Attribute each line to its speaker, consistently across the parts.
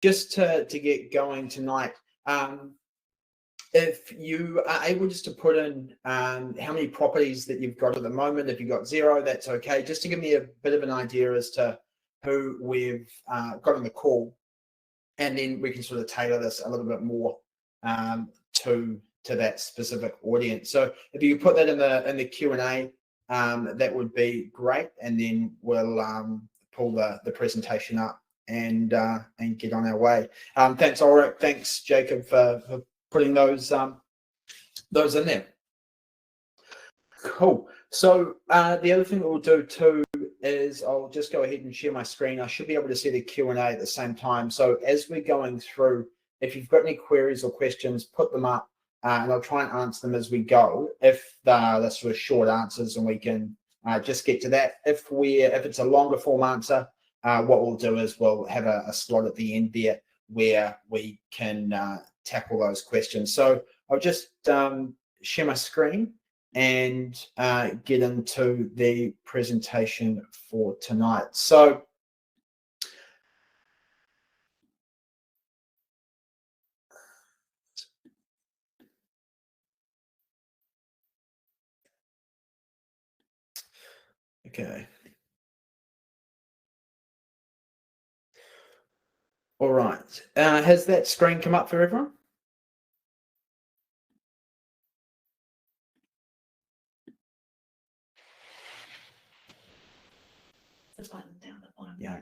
Speaker 1: just to get going tonight, if you are able just to put in how many properties that you've got at the moment. If you've got 0, that's okay. Just to give me a bit of an idea as to who we've got on the call, and then we can sort of tailor this a little bit more to that specific audience. So if you could put that in the Q&A, that would be great, and then we'll pull the presentation up and get on our way. Thanks, Ulrich. Thanks, Jacob, for putting those in there. Cool. So the other thing that we'll do too is I'll just go ahead and share my screen. I should be able to see the Q&A at the same time. So as we're going through, if you've got any queries or questions, put them up, and I'll try and answer them as we go. If they're sort of short answers, and we can just get to that. If it's a longer form answer, what we'll do is we'll have a slot at the end there where we can tackle those questions. So I'll just share my screen and get into the presentation for tonight. So okay. All right. Has that screen come up for everyone? Yeah.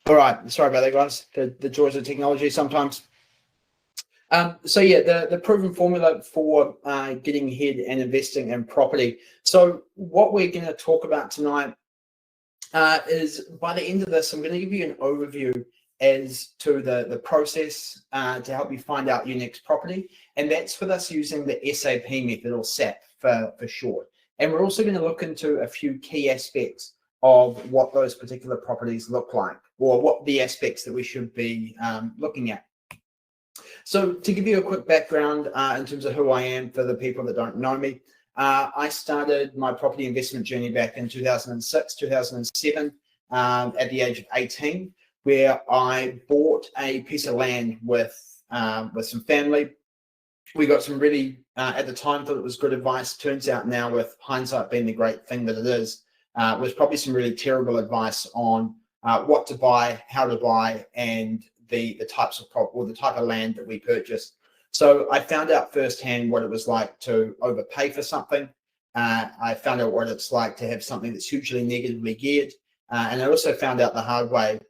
Speaker 1: All right. Sorry about that, guys. The joys of technology sometimes. So yeah, the proven formula for getting ahead and investing in property. So what we're going to talk about tonight is, by the end of this, I'm going to give you an overview as to the process to help you find out your next property, and that's with us using the SAP method, or SAP for short. And we're also going to look into a few key aspects of what those particular properties look like, or what the aspects that we should be looking at. So to give you a quick background in terms of who I am, for the people that don't know me, I started my property investment journey back in 2006, 2007, at the age of 18, where I bought a piece of land with some family. We got some really, at the time, thought it was good advice. Turns out now, with hindsight being the great thing that it is, was probably some really terrible advice on what to buy, how to buy, and the types of property, or the type of land that we purchased. So I found out firsthand what it was like to overpay for something. I found out what it's like to have something that's hugely negatively geared. And I also found out the hard way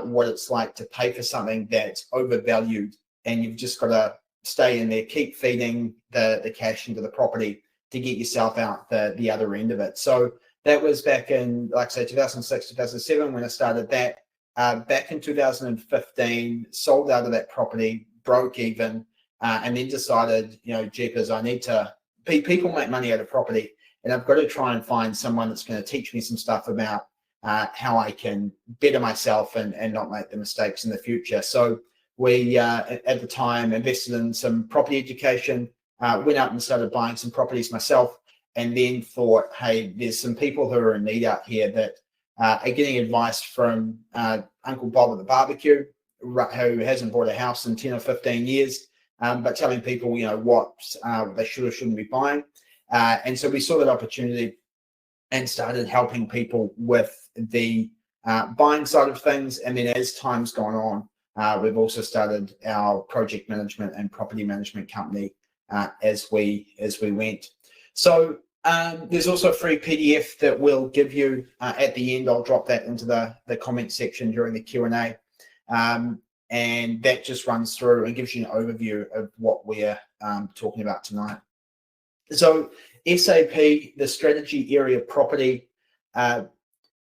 Speaker 1: what it's like to pay for something that's overvalued, and you've just got to stay in there, keep feeding the cash into the property to get yourself out the other end of it. So that was back in, like I say, 2006, 2007 when I started that. Back in 2015, sold out of that property, broke even, and then decided, jeepers, I need to, people make money out of property, and I've got to try and find someone that's going to teach me some stuff about how I can better myself and not make the mistakes in the future. So we, at the time, invested in some property education, went out and started buying some properties myself, and then thought, hey, there's some people who are in need out here that are getting advice from Uncle Bob at the barbecue, who hasn't bought a house in 10 or 15 years, but telling people, what they should or shouldn't be buying. And so we saw that opportunity and started helping people with the buying side of things. And then as time's gone on, we've also started our project management and property management company as we went. So there's also a free PDF that we'll give you at the end. I'll drop that into the comment section during the Q&A. And that just runs through and gives you an overview of what we're talking about tonight. So SAP, the strategy area property,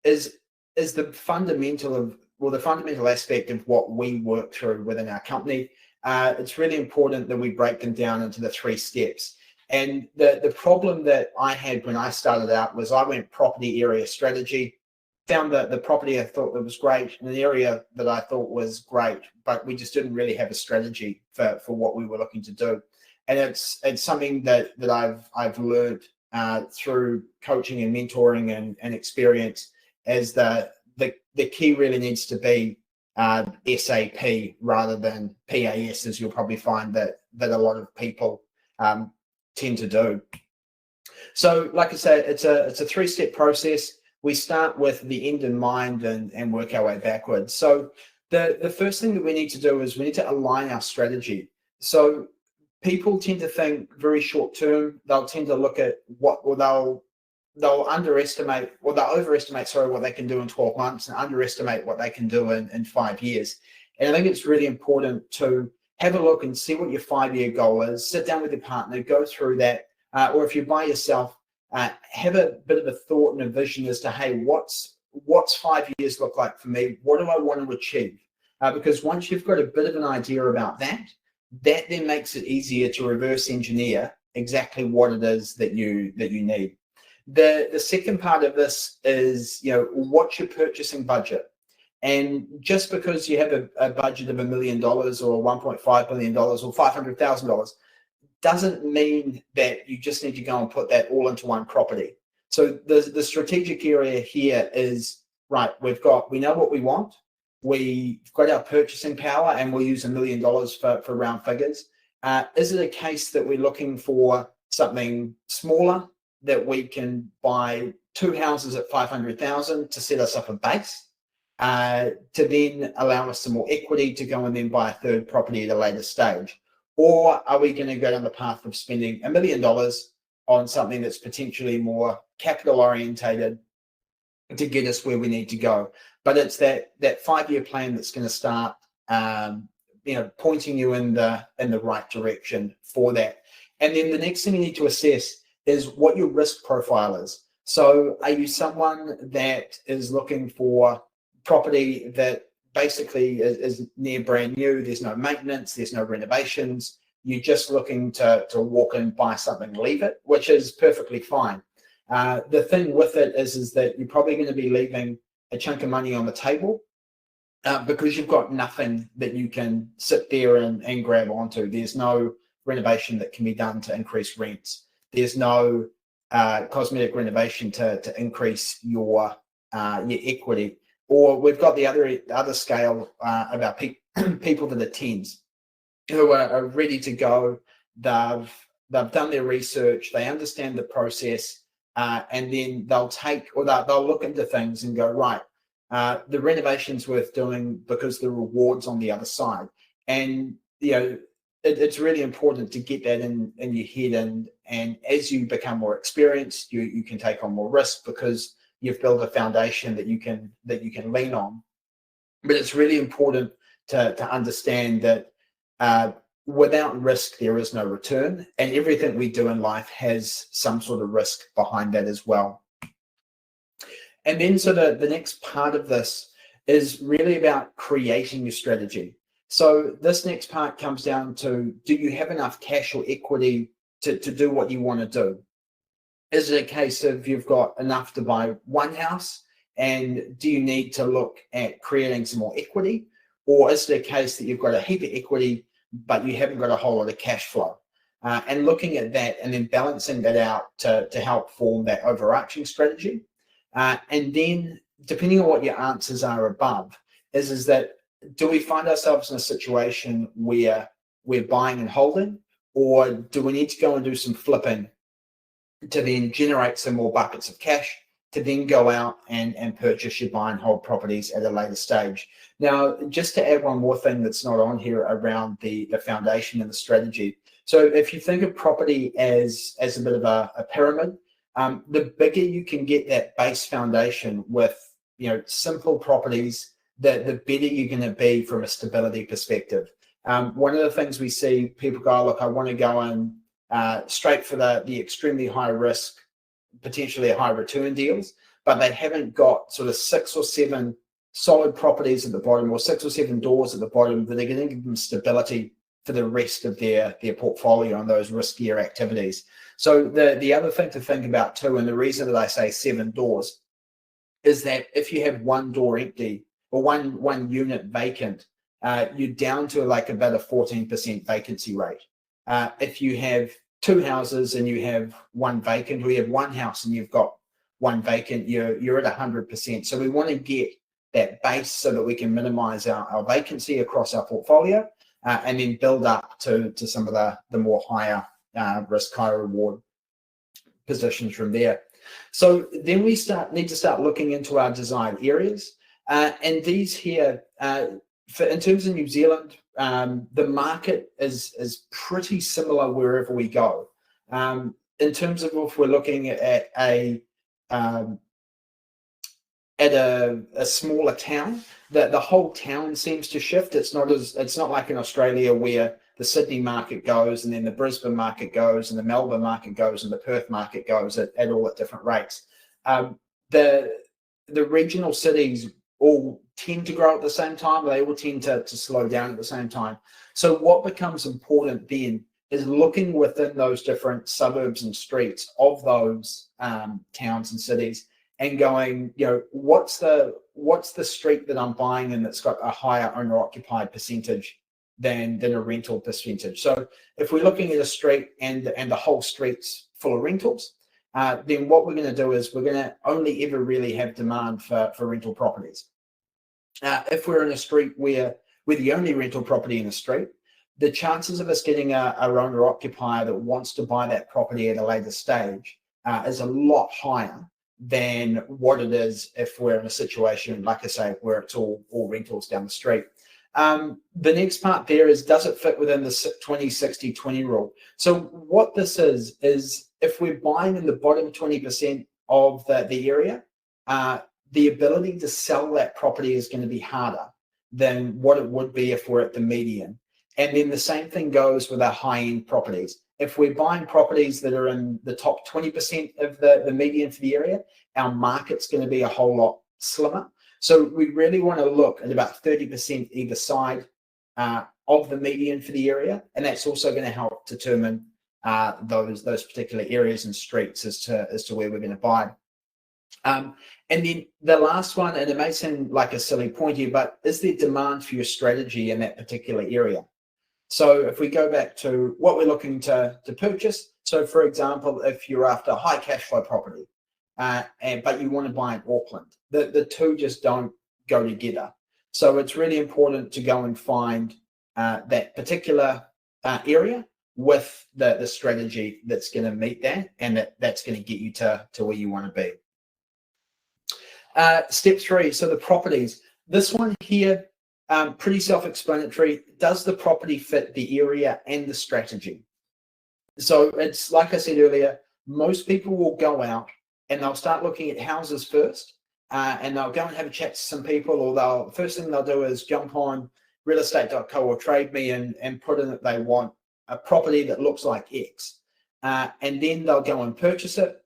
Speaker 1: is the fundamental aspect of what we work through within our company. It's really important that we break them down into the 3 steps. And the problem that I had when I started out was I went property area strategy, found that the property I thought that was great, and the area that I thought was great, but we just didn't really have a strategy for what we were looking to do. And it's something that I've learned through coaching and mentoring and experience, as the the key really needs to be SAP rather than PAS, as you'll probably find that a lot of people tend to do. So like I said, it's a three-step process. We start with the end in mind and work our way backwards. So the first thing that we need to do is we need to align our strategy. So people tend to think very short term. They'll tend to look at they'll underestimate, or they'll overestimate, sorry, what they can do in 12 months and underestimate what they can do in 5 years. And I think it's really important to have a look and see what your 5-year goal is, sit down with your partner, go through that, or if you're by yourself, have a bit of a thought and a vision as to, hey, what's 5 years look like for me? What do I want to achieve? Because once you've got a bit of an idea about that then makes it easier to reverse engineer exactly what it is that you need. The second part of this is, what's your purchasing budget? And just because you have a budget of $1 million or $1.5 million or $500,000 doesn't mean that you just need to go and put that all into one property. So the strategic area here is, right, we know what we want. We've got our purchasing power and we'll use $1 million for round figures. Is it a case that we're looking for something smaller, that we can buy 2 houses at 500,000 to set us up a base, to then allow us some more equity to go and then buy a third property at a later stage? Or are we going to go down the path of spending $1 million on something that's potentially more capital orientated to get us where we need to go? But it's that 5-year plan that's going to start pointing you in the right direction for that. And then the next thing you need to assess is what your risk profile is. So are you someone that is looking for property that basically is near brand new, there's no maintenance, there's no renovations, you're just looking to walk in, buy something, leave it, which is perfectly fine. The thing with it is that you're probably going to be leaving a chunk of money on the table because you've got nothing that you can sit there and grab onto. There's no renovation that can be done to increase rents. There's no cosmetic renovation to increase your equity. Or we've got the other scale about people that are tens who are ready to go. They've done their research, they understand the process, and then they'll look into things and go, right, the renovation's worth doing because the reward's on the other side. And it's really important to get that in your head, and as you become more experienced, you can take on more risk because you've built a foundation that you can lean on. But it's really important to understand that without risk there is no return, and everything we do in life has some sort of risk behind that as well. And then so the next part of this is really about creating your strategy. So this next part comes down to, do you have enough cash or equity to do what you want to do? Is it a case of you've got enough to buy one house, and do you need to look at creating some more equity? Or is it a case that you've got a heap of equity, but you haven't got a whole lot of cash flow? And looking at that and then balancing that out to help form that overarching strategy. And then depending on what your answers are above, is that, do we find ourselves in a situation where we're buying and holding, or do we need to go and do some flipping to then generate some more buckets of cash to then go out and purchase your buy and hold properties at a later stage? Now, just to add one more thing that's not on here around the foundation and the strategy. So if you think of property as a bit of a pyramid, the bigger you can get that base foundation with simple properties, the better you're going to be from a stability perspective. One of the things we see, people go, look, I want to go in straight for the extremely high risk, potentially high return deals, but they haven't got sort of 6 or 7 solid properties at the bottom, or 6 or 7 doors at the bottom that are going to give them stability for the rest of their portfolio on those riskier activities. So the other thing to think about too, and the reason that I say 7 doors, is that if you have one door empty or one unit vacant, you're down to like about a 14% vacancy rate. If you have 2 houses and you have 1 vacant, or you have 1 house and you've got 1 vacant, you're at 100%. So we want to get that base so that we can minimize our vacancy across our portfolio, and then build up to some of the more higher risk, higher reward positions from there. So then we need to start looking into our desired areas, and these here, in terms of New Zealand, the market is pretty similar wherever we go. In terms of if we're looking at a smaller town, the whole town seems to shift. It's not like in Australia where the Sydney market goes and then the Brisbane market goes and the Melbourne market goes and the Perth market goes at all at different rates. The regional cities all tend to grow at the same time. They all tend to slow down at the same time. So what becomes important then is looking within those different suburbs and streets of those towns and cities and going, what's the street that I'm buying and that's got a higher owner-occupied percentage than a rental percentage. So if we're looking at a street and the whole street's full of rentals, then what we're going to do is we're going to only ever really have demand for rental properties. If we're in a street where we're the only rental property in the street, the chances of us getting a owner-occupier that wants to buy that property at a later stage is a lot higher than what it is if we're in a situation, like I say, where it's all rentals down the street. The next part there is, does it fit within the 20-60-20 rule? So what this is if we're buying in the bottom 20% of the area, the ability to sell that property is going to be harder than what it would be if we're at the median. And then the same thing goes with our high-end properties. If we're buying properties that are in the top 20% of the median for the area, our market's going to be a whole lot slimmer. So we really want to look at about 30% either side of the median for the area, and that's also going to help determine those particular areas and streets as to where we're going to buy. And then the last one, and it may seem like a silly point here, but is there demand for your strategy in that particular area? So if we go back to what we're looking to purchase, so for example, if you're after a high cash flow property, but you want to buy in Auckland, the two just don't go together. So it's really important to go and find that particular area with the strategy that's going to meet that, and that's going to get you to where you want to be. Step 3, so the properties. This one here, pretty self-explanatory. Does the property fit the area and the strategy? So it's like I said earlier, most people will go out and they'll start looking at houses first, and they'll go and have a chat to some people, or first thing they'll do is jump on realestate.co or Trade Me and put in that they want a property that looks like X, and then they'll go and purchase it,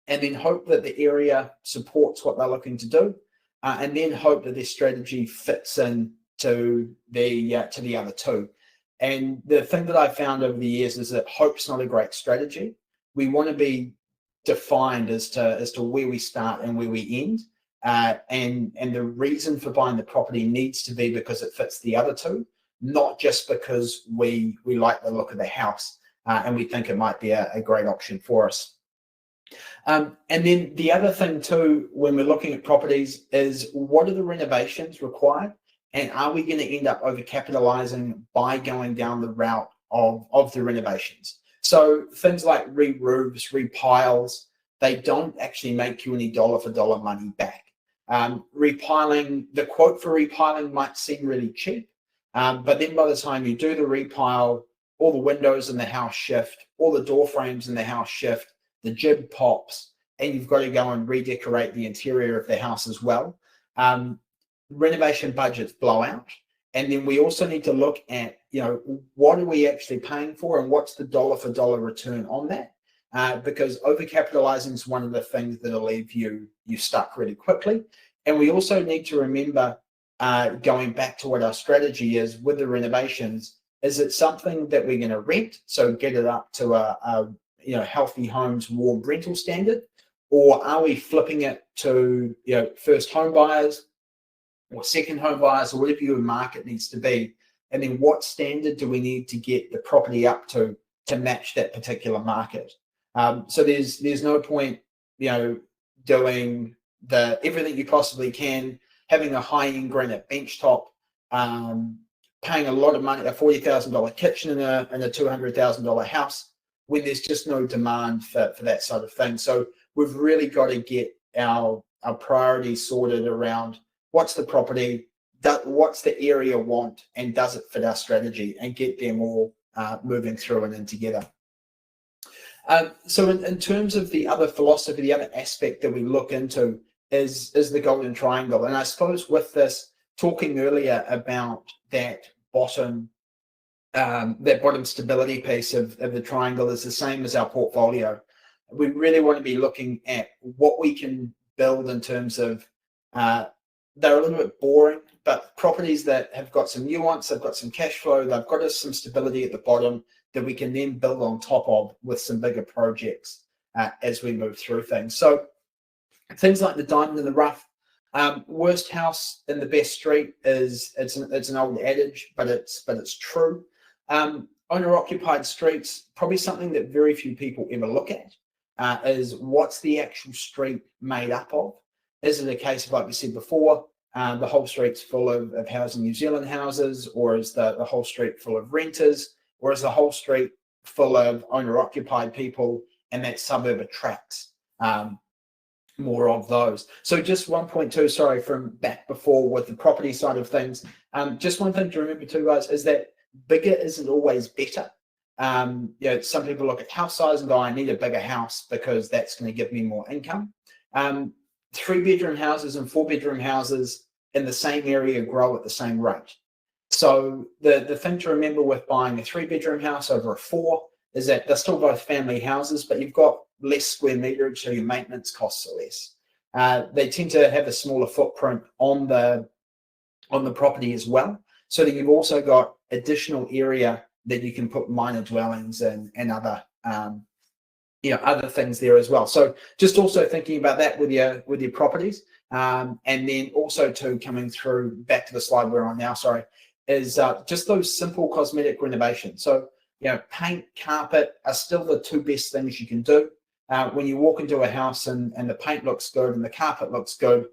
Speaker 1: and then hope that the area supports what they're looking to do, and then hope that their strategy fits in to the other two. And the thing that I've found over the years is that hope's not a great strategy. We want to be defined as to where we start and where we end, and the reason for buying the property needs to be because it fits the other two, not just because we like the look of the house and we think it might be a great option for us. And then the other thing too, when we're looking at properties, is what are the renovations required, and are we going to end up overcapitalizing by going down the route of the renovations? So things like re-roofs, re-piles, they don't actually make you any dollar for dollar money back. Repiling, the quote for repiling might seem really cheap, but then by the time you do the repile, all the windows in the house shift, all the door frames in the house shift, the jib pops, and you've got to go and redecorate the interior of the house as well. Renovation budgets blow out. And then we also need to look at, what are we actually paying for and what's the dollar for dollar return on that? Because overcapitalizing is one of the things that'll leave you stuck really quickly. And we also need to remember, going back to what our strategy is with the renovations, is it something that we're going to rent, so get it up to a healthy homes warm rental standard, or are we flipping it to first home buyers or second home buyers, or whatever your market needs to be, and then what standard do we need to get the property up to match that particular market? So there's no point doing everything you possibly can having a high-end granite bench top, paying a lot of money, a $40,000 kitchen in a $200,000 house, when there's just no demand for that sort of thing. So we've really got to get our priorities sorted around what's the property, what's the area want, and does it fit our strategy, and get them all moving through and in together. So in terms of the other philosophy, the other aspect that we look into is the golden triangle. And I suppose with this, talking earlier about that bottom stability piece of the triangle is the same as our portfolio. We really want to be looking at what we can build in terms of, they're a little bit boring, but properties that have got some nuance, they've got some cash flow, they've got some stability at the bottom that we can then build on top of with some bigger projects as we move through things. So things like the diamond in the rough, worst house in the best street it's an old adage, but it's true. Owner-occupied streets, probably something that very few people ever look at, is what's the actual street made up of? Is it a case of, like we said before, the whole street's full of Housing New Zealand houses, or is the whole street full of renters, or is the whole street full of owner-occupied people, and that suburb attracts more of those? So just 1.2, sorry, from back before with the property side of things, just one thing to remember too, guys, is that bigger isn't always better. Some people look at house size and go, I need a bigger house because that's going to give me more income. 3-bedroom houses and 4-bedroom houses in the same area grow at the same rate. So the thing to remember with buying a 3-bedroom house over a 4 is that they're still both family houses, but you've got less square meterage, so your maintenance costs are less. They tend to have a smaller footprint on the property as well, so that you've also got additional area that you can put minor dwellings and other other things there as well. So just also thinking about that with your properties, and then also too, coming through back to the slide we're on now, sorry, is just those simple cosmetic renovations. So paint, carpet are still the 2 best things you can do. When you walk into a house and the paint looks good and the carpet looks good,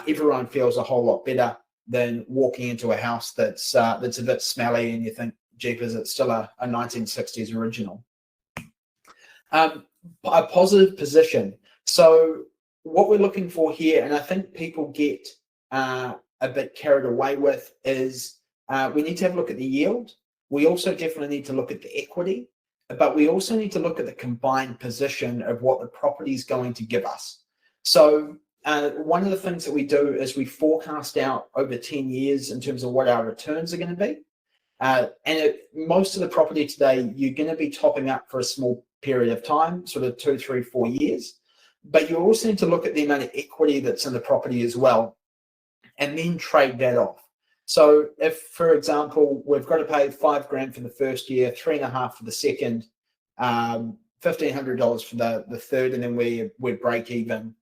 Speaker 1: everyone feels a whole lot better than walking into a house that's a bit smelly and you think, jeepers, it's still a 1960s original. A positive position. So what we're looking for here, and I think people get a bit carried away with, is we need to have a look at the yield. We also definitely need to look at the equity, but we also need to look at the combined position of what the property is going to give us. So one of the things that we do is we forecast out over 10 years in terms of what our returns are going to be. Most of the property today, you're going to be topping up for a small period of time, sort of 2, 3, 4 years. But you also need to look at the amount of equity that's in the property as well, and then trade that off. So if, for example, we've got to pay $5,000 for the first year, $3,500 for the second, $1,500 for the third, and then we break even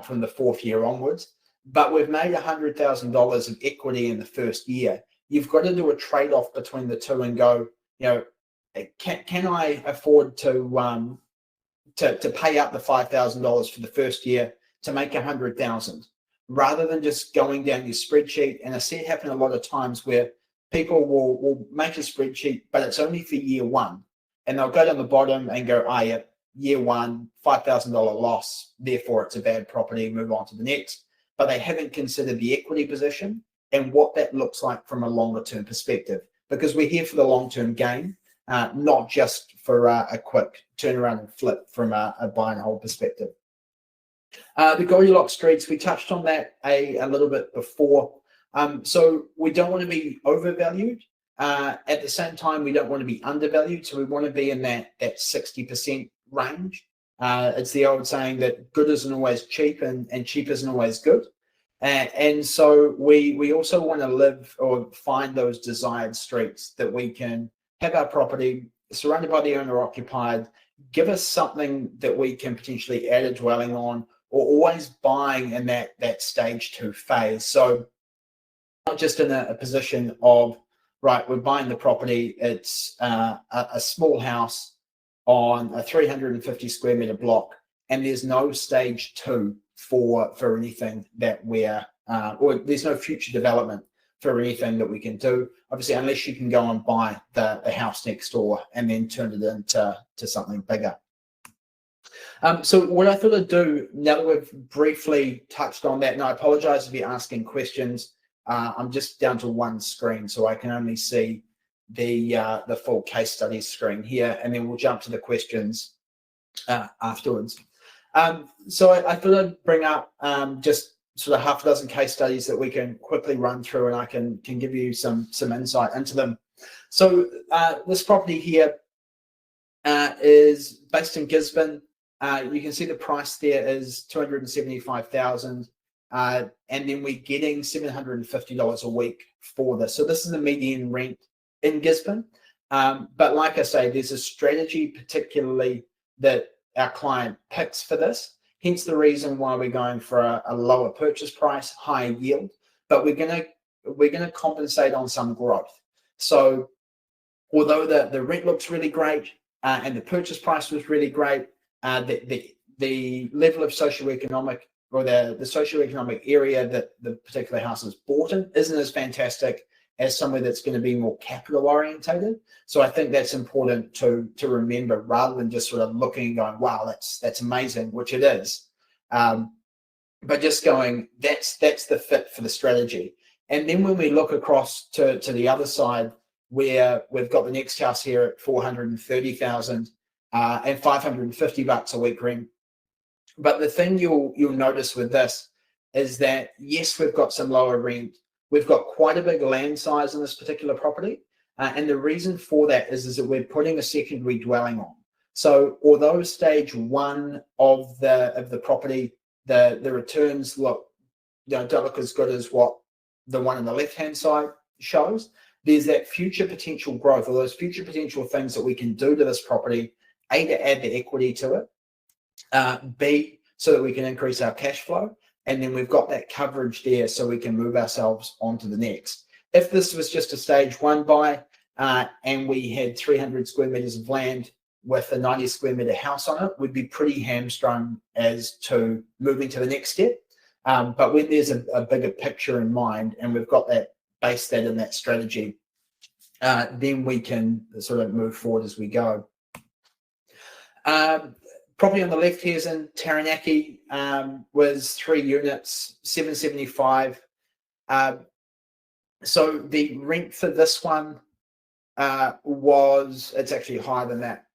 Speaker 1: from the 4th year onwards. But we've made $100,000 of equity in the first year. You've got to do a trade-off between the two and go, can I afford to pay up the $5,000 for the first year to make $100,000, rather than just going down your spreadsheet? And I see it happen a lot of times where people will make a spreadsheet, but it's only for year 1, and they'll go down the bottom and go, yeah, year 1, $5,000 loss, therefore it's a bad property, move on to the next. But they haven't considered the equity position and what that looks like from a longer term perspective, because we're here for the long-term gain, not just for a quick turnaround and flip from a buy and hold perspective. The Goldilocks streets, we touched on that a little bit before. So we don't want to be overvalued. At the same time, we don't want to be undervalued. So we want to be in that 60% range. It's the old saying that good isn't always cheap and cheap isn't always good. And so we also want to live or find those desired streets that we can have our property surrounded by the owner occupied, give us something that we can potentially add a dwelling on, or always buying in that stage 2 phase. So not just in a position of, right, we're buying the property, it's a small house on a 350 square meter block, and there's no stage 2 for anything that we're or there's no future development for anything that we can do, obviously, unless you can go and buy the house next door and then turn it into something bigger. So what I thought I'd do, now that we've briefly touched on that, and I apologize if you're asking questions, I'm just down to one screen, so I can only see the full case studies screen here, and then we'll jump to the questions afterwards. So I thought I'd bring up just sort of half a dozen case studies that we can quickly run through, and I can give you some insight into them. So this property here is based in Gisborne. You can see the price there is $275,000, and then we're getting $750 a week for this. So this is the median rent in Gisborne. But like I say, there's a strategy particularly that our client picks for this. Hence the reason why we're going for a lower purchase price, higher yield, but we're gonna compensate on some growth. So although the rent looks really great and the purchase price was really great, the level of socioeconomic, or the socioeconomic area that the particular house is bought in isn't as fantastic as somewhere that's going to be more capital orientated. So I think that's important to remember, rather than just sort of looking and going, wow, that's amazing, which it is. But just going, that's the fit for the strategy. And then when we look across to the other side, where we've got the next house here at $430,000 and $550 a week rent. But the thing you'll notice with this is that, yes, we've got some lower rent. We've got quite a big land size in this particular property. And the reason for that is that we're putting a secondary dwelling on. So although stage one of the property, the returns don't look as good as what the one on the left-hand side shows, there's that future potential growth, or those future potential things that we can do to this property, A, to add the equity to it, B, so that we can increase our cash flow, and then we've got that coverage there so we can move ourselves on to the next. If this was just a stage one buy and we had 300 square meters of land with a 90 square meter house on it, we'd be pretty hamstrung as to moving to the next step. But when there's a bigger picture in mind and we've got that base that in that strategy, then we can sort of move forward as we go. Property on the left here is in Taranaki, was 3 units, $775. So the rent for this one it's actually higher than that.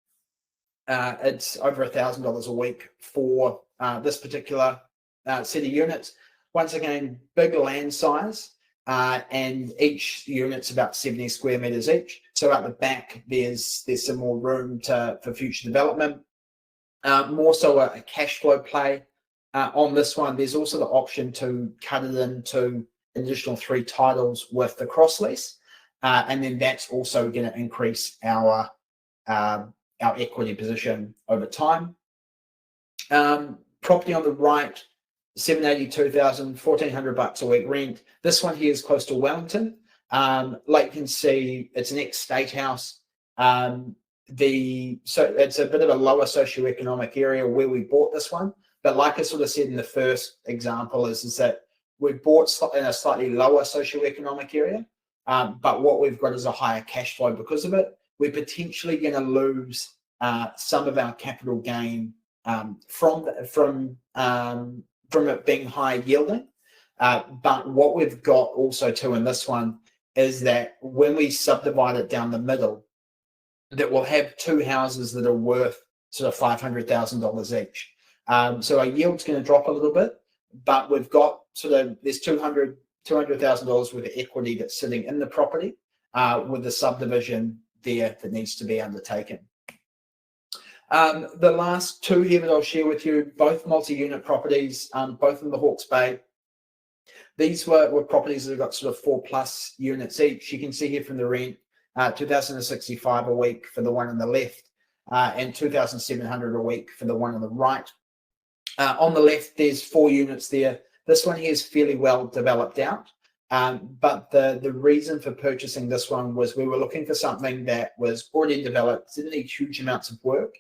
Speaker 1: It's over $1,000 a week for this particular set of units. Once again, big land size, and each unit's about 70 square meters each. So at the back, there's some more room for future development. More so a cash flow play on this one. There's also the option to cut it into an additional 3 titles with the cross lease, and then that's also going to increase our equity position over time. Property on the right, $782,000, $1,400 a week rent. This one here is close to Wellington. Like you can see, it's an ex-state house. So it's a bit of a lower socioeconomic area where we bought this one. But like I sort of said in the first example, is that we bought in a slightly lower socioeconomic area, but what we've got is a higher cash flow because of it. We're potentially going to lose some of our capital gain from it being high yielding. But what we've got also too in this one is that when we subdivide it down the middle, that we'll have 2 houses that are worth sort of $500,000 each. So our yield's going to drop a little bit, but we've got there's $200,000 worth of equity that's sitting in the property with the subdivision there that needs to be undertaken. The last 2 here that I'll share with you, both multi-unit properties, both in the Hawke's Bay. These were properties that have got sort of 4+ units each. You can see here from the rent, $2,065 a week for the one on the left, and $2,700 a week for the one on the right. On the left, there's 4 units there. This one here is fairly well developed out, but the reason for purchasing this one was we were looking for something that was already developed, didn't need huge amounts of work,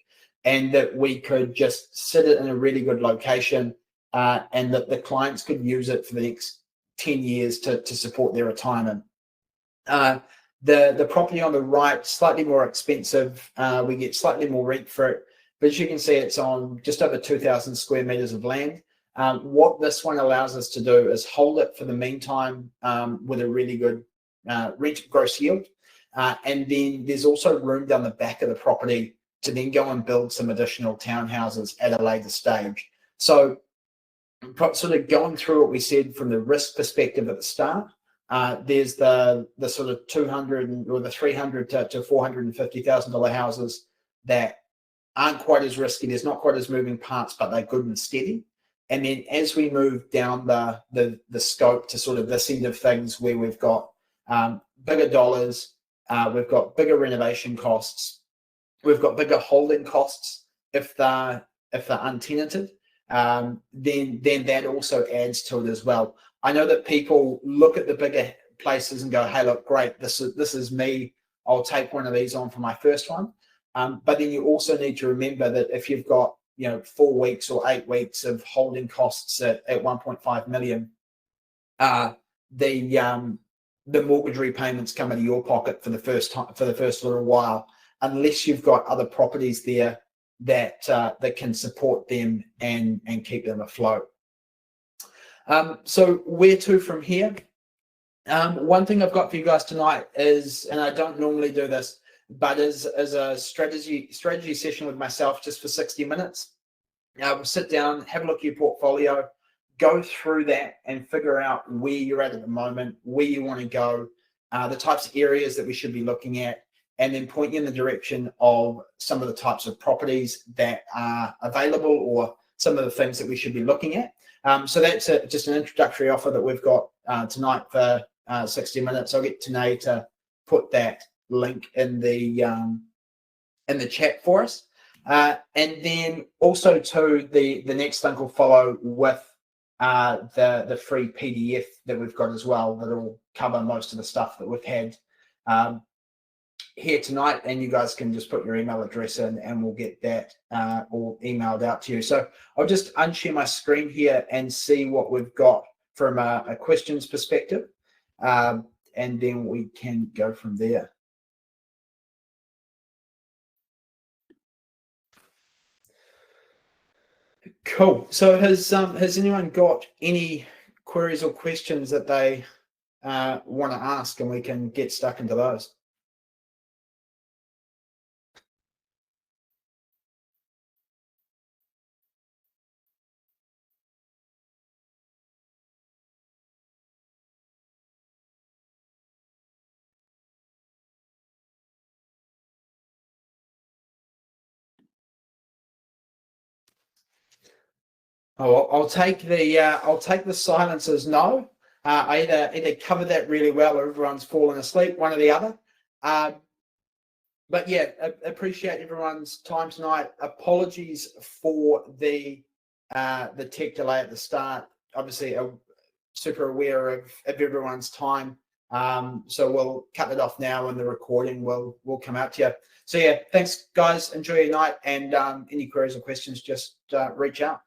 Speaker 1: and that we could just sit it in a really good location, and that the clients could use it for the next 10 years to support their retirement. The property on the right, slightly more expensive. We get slightly more rent for it, but as you can see, it's on just over 2,000 square meters of land. What this one allows us to do is hold it for the meantime with a really good rent gross yield. And then there's also room down the back of the property to then go and build some additional townhouses at a later stage. So sort of going through what we said from the risk perspective at the start, there's the sort of 200 or the 300 to $450,000 houses that aren't quite as risky. There's not quite as moving parts, but they're good and steady. And then as we move down the scope to sort of this end of things, where we've got bigger dollars, we've got bigger renovation costs, we've got bigger holding costs if they're untenanted, then that also adds to it as well. I know that people look at the bigger places and go, hey, look, great, this is me. I'll take one of these on for my first one. But then you also need to remember that if you've got 4 weeks or 8 weeks of holding costs at 1.5 million, the mortgage repayments come out of your pocket for the first little while, unless you've got other properties there that can support them and keep them afloat. So where to from here? One thing I've got for you guys tonight is, and I don't normally do this, but is a strategy session with myself just for 60 minutes. We'll sit down, have a look at your portfolio, go through that and figure out where you're at the moment, where you want to go, the types of areas that we should be looking at, and then point you in the direction of some of the types of properties that are available or some of the things that we should be looking at. So that's just an introductory offer that we've got tonight for 60 minutes. I'll get Tanae to put that link in the chat for us. And then also to the next link will follow with the free PDF that we've got as well, that'll cover most of the stuff that we've had here tonight, and you guys can just put your email address in and we'll get that all emailed out to you. So I'll just unshare my screen here and see what we've got from a questions perspective, and then we can go from there. Cool. So has anyone got any queries or questions that they want to ask, and we can get stuck into those? Oh, I'll take the silence as no. I either covered that really well or everyone's fallen asleep, one or the other. But yeah, appreciate everyone's time tonight. Apologies for the tech delay at the start. Obviously, super aware of everyone's time. So we'll cut it off now, and the recording will come out to you. So yeah, thanks guys. Enjoy your night, and any queries or questions, just reach out.